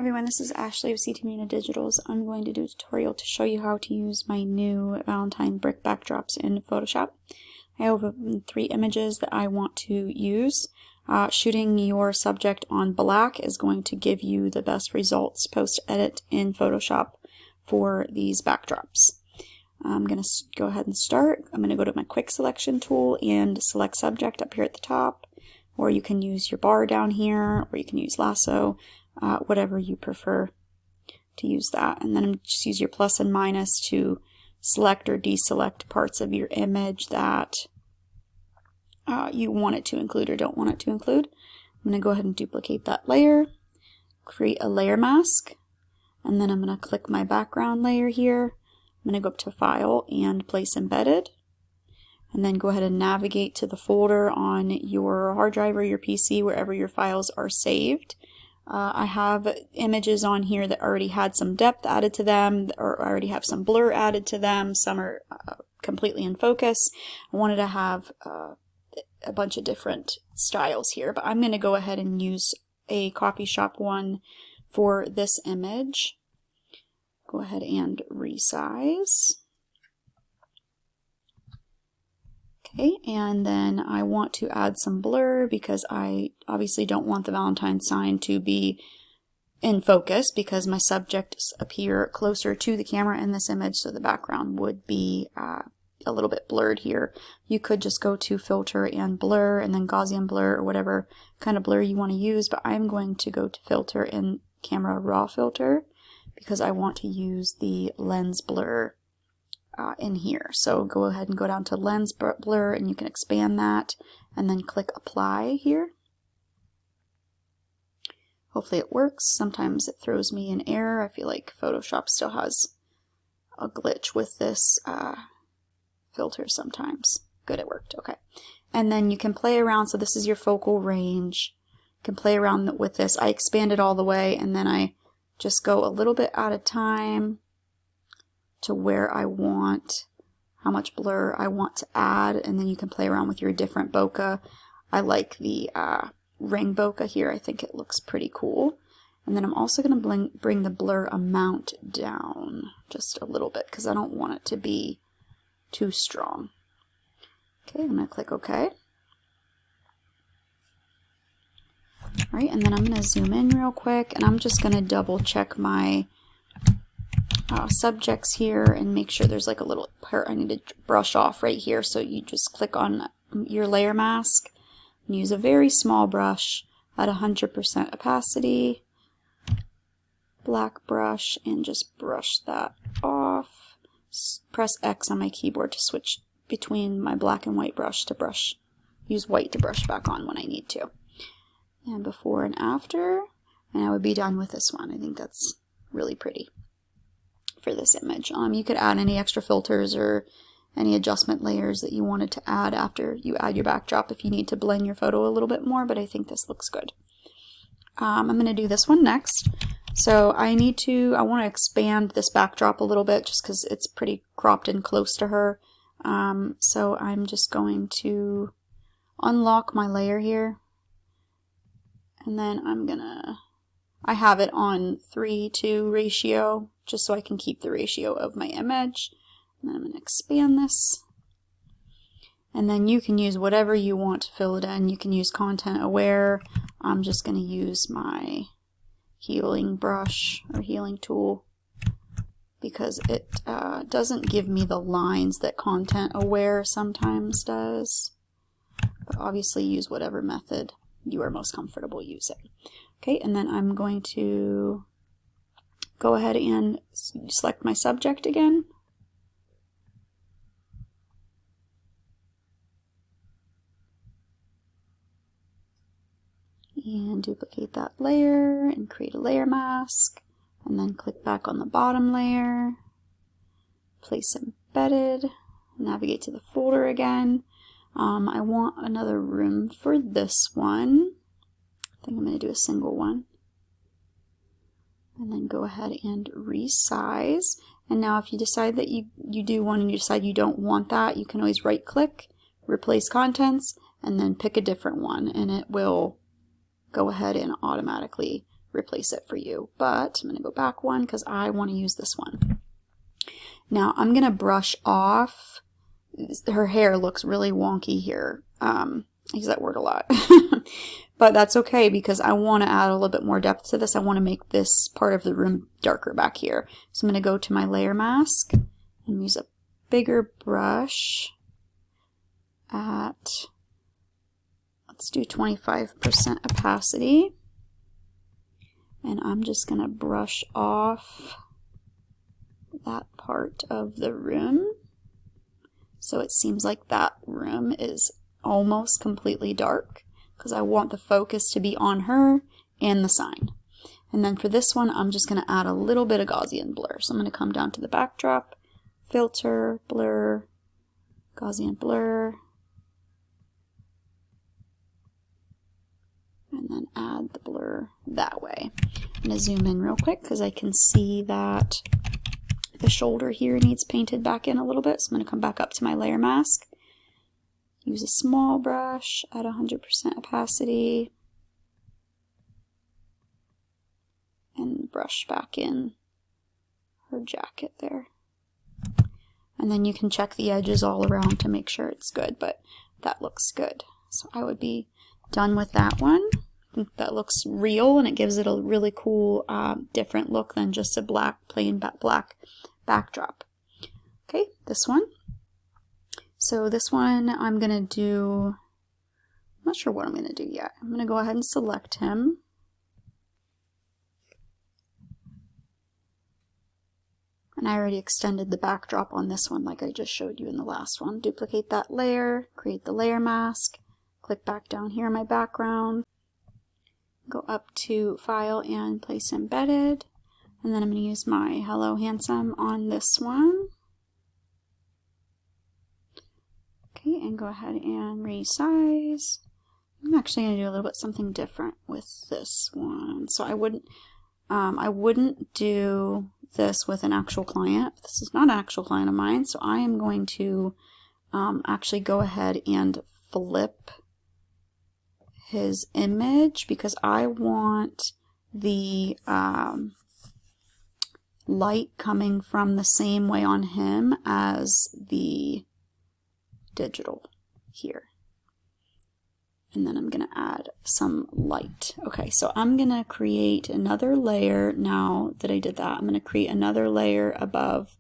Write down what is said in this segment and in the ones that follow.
everyone, this is Ashley of CT Media Digitals. I'm going to do a tutorial to show you how to use my new Valentine brick backdrops in Photoshop. I have 3 images that I want to use. Shooting your subject on black is going to give you the best results post-edit in Photoshop for these backdrops. I'm going to go ahead and start. I'm going to go to my quick selection tool and select subject up here at the top, or you can use your bar down here, or you can use lasso. Whatever you prefer to use that. And then just use your plus and minus to select or deselect parts of your image that you want it to include or don't want it to include. I'm going to go ahead and duplicate that layer, create a layer mask, and then I'm going to click my background layer here. I'm going to go up to File and Place Embedded, and then go ahead and navigate to the folder on your hard drive or your PC, wherever your files are saved. I have images on here that already had some depth added to them, or already have some blur added to them. Some are completely in focus. I wanted to have a bunch of different styles here, but I'm going to go ahead and use a coffee shop one for this image. Go ahead and resize. Okay, and then I want to add some blur because I obviously don't want the Valentine sign to be in focus because my subjects appear closer to the camera in this image, so the background would be a little bit blurred here. You could just go to filter and blur and then Gaussian blur or whatever kind of blur you want to use, but I'm going to go to filter and camera raw filter because I want to use the lens blur in here. So go ahead and go down to lens blur and you can expand that and then click apply here. Hopefully it works. Sometimes it throws me an error. I feel like Photoshop still has a glitch with this filter sometimes. Good, it worked. Okay. And then you can play around. So this is your focal range. You can play around with this. I expand it all the way and then I just go a little bit at a time to where I want, how much blur I want to add, and then you can play around with your different bokeh. I like the ring bokeh here. I think it looks pretty cool. And then I'm also going to bring the blur amount down just a little bit because I don't want it to be too strong. Okay, I'm going to click OK. All right, and then I'm going to zoom in real quick, and I'm just going to double check my subjects here and make sure there's like a little part I need to brush off right here. So you just click on your layer mask and use a very small brush at 100% opacity, black brush, and just brush that off. Press X on my keyboard to switch between my black and white brush to brush, use white to brush back on when I need to. And before and after, and I would be done with this one. I think that's really pretty for this image. You could add any extra filters or any adjustment layers that you wanted to add after you add your backdrop if you need to blend your photo a little bit more, but I think this looks good. I'm going to do this one next. So I want to expand this backdrop a little bit just because it's pretty cropped in close to her. So I'm just going to unlock my layer here, and then I have it on 3:2 ratio, just so I can keep the ratio of my image. And then I'm going to expand this. And then you can use whatever you want to fill it in. You can use content aware. I'm just going to use my healing brush or healing tool because it doesn't give me the lines that content aware sometimes does. But obviously use whatever method you are most comfortable using. Okay, and then I'm going to go ahead and select my subject again. And duplicate that layer and create a layer mask. And then click back on the bottom layer. Place embedded. Navigate to the folder again. I want another room for this one. I think I'm going to do a single one. And then go ahead and resize. And now if you decide that you do one and you decide you don't want that, you can always right click, replace contents, and then pick a different one, and it will go ahead and automatically replace it for you. But I'm going to go back one because I want to use this one. Now I'm going to brush off. Her hair looks really wonky here. I use that word a lot. But that's okay because I want to add a little bit more depth to this. I want to make this part of the room darker back here. So I'm going to go to my layer mask and use a bigger brush at, let's do 25% opacity. And I'm just going to brush off that part of the room. So it seems like that room is almost completely dark because I want the focus to be on her and the sign. And then for this one, I'm just going to add a little bit of Gaussian blur. So I'm going to come down to the backdrop, filter, blur, Gaussian blur, and then add the blur that way. I'm going to zoom in real quick because I can see that the shoulder here needs painted back in a little bit. So I'm going to come back up to my layer mask, use a small brush at 100% opacity, and brush back in her jacket there. And then you can check the edges all around to make sure it's good, but that looks good. So I would be done with that one. I think that looks real and it gives it a really cool different look than just a plain black backdrop. Okay, this one. So this one I'm going to do, I'm not sure what I'm going to do yet. I'm going to go ahead and select him. And I already extended the backdrop on this one like I just showed you in the last one. Duplicate that layer, create the layer mask, click back down here in my background, go up to File and Place Embedded, and then I'm going to use my Hello Handsome on this one. Okay, and go ahead and resize. I'm actually going to do a little bit something different with this one. So I wouldn't do this with an actual client. This is not an actual client of mine, so I am going to actually go ahead and flip his image because I want the light coming from the same way on him as the digital here. And then I'm going to add some light. Okay, so I'm going to create another layer now that I did that. I'm going to create another layer above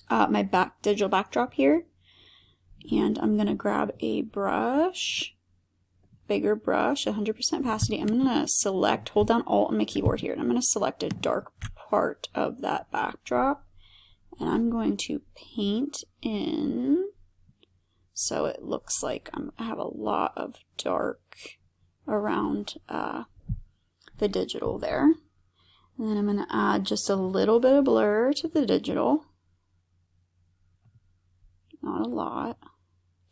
my digital backdrop here. And I'm going to grab a brush, bigger brush, 100% opacity. I'm going to select, hold down Alt on my keyboard here, and I'm going to select a dark part of that backdrop. And I'm going to paint in so it looks like I have a lot of dark around the digital there. And then I'm going to add just a little bit of blur to the digital. Not a lot,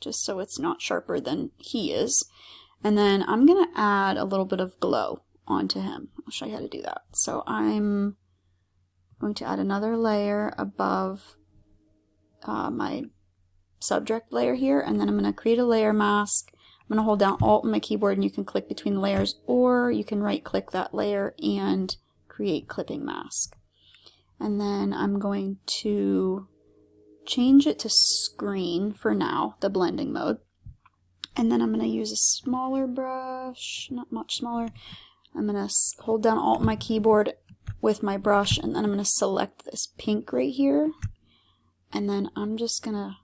just so it's not sharper than he is. And then I'm going to add a little bit of glow onto him. I'll show you how to do that. So I'm going to add another layer above my subject layer here, and then I'm going to create a layer mask. I'm going to hold down Alt on my keyboard and you can click between the layers, or you can right click that layer and create clipping mask. And then I'm going to change it to screen for now, the blending mode. And then I'm going to use a smaller brush, not much smaller. I'm going to hold down Alt on my keyboard with my brush, and then I'm going to select this pink right here. And then I'm just going to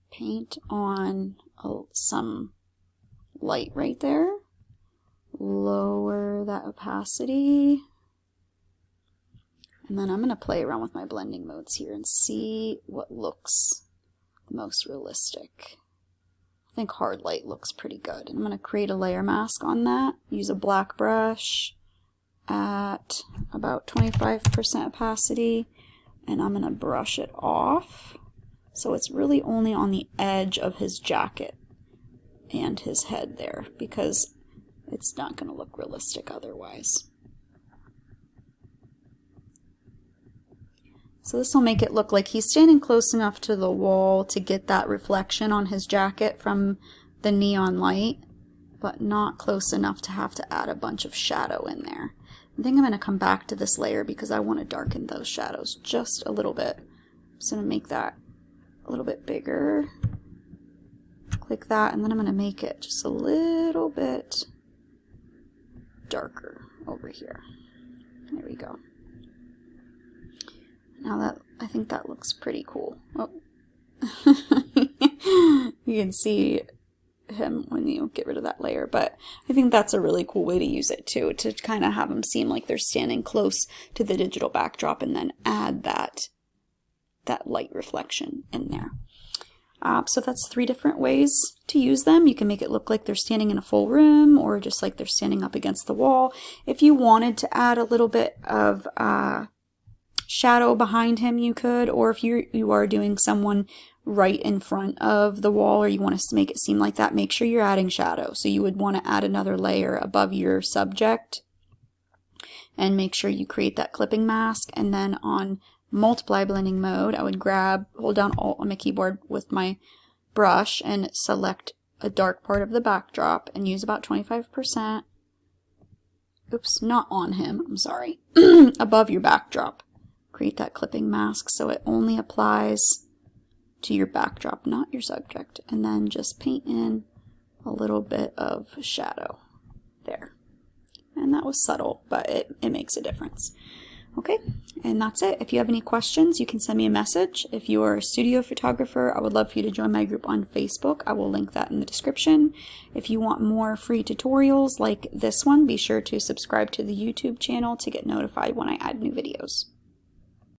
paint on some light right there. Lower that opacity. And then I'm going to play around with my blending modes here and see what looks the most realistic. I think hard light looks pretty good. And I'm going to create a layer mask on that. Use a black brush at about 25% opacity. And I'm going to brush it off. So it's really only on the edge of his jacket and his head there, because it's not going to look realistic otherwise. So this will make it look like he's standing close enough to the wall to get that reflection on his jacket from the neon light. but not close enough to have to add a bunch of shadow in there. I think I'm going to come back to this layer because I want to darken those shadows just a little bit. I'm just going to make that a little bit bigger. Click that, and then I'm going to make it just a little bit darker over here. There we go. Now that, I think that looks pretty cool. Oh. You can see him when you get rid of that layer, but I think that's a really cool way to use it too, to kind of have them seem like they're standing close to the digital backdrop and then add that light reflection in there. So that's 3 different ways to use them. You can make it look like they're standing in a full room or just like they're standing up against the wall. If you wanted to add a little bit of shadow behind him, you could, or if you are doing someone right in front of the wall or you want to make it seem like that, make sure you're adding shadow. So you would want to add another layer above your subject and make sure you create that clipping mask, and then on multiply blending mode, I would hold down Alt on my keyboard with my brush and select a dark part of the backdrop and use about 25%. Oops, not on him, I'm sorry. Above your backdrop. Create that clipping mask so it only applies to your backdrop, not your subject. And then just paint in a little bit of shadow there. And that was subtle, but it makes a difference. Okay, and that's it. If you have any questions, you can send me a message. If you are a studio photographer, I would love for you to join my group on Facebook. I will link that in the description. If you want more free tutorials like this one, be sure to subscribe to the YouTube channel to get notified when I add new videos.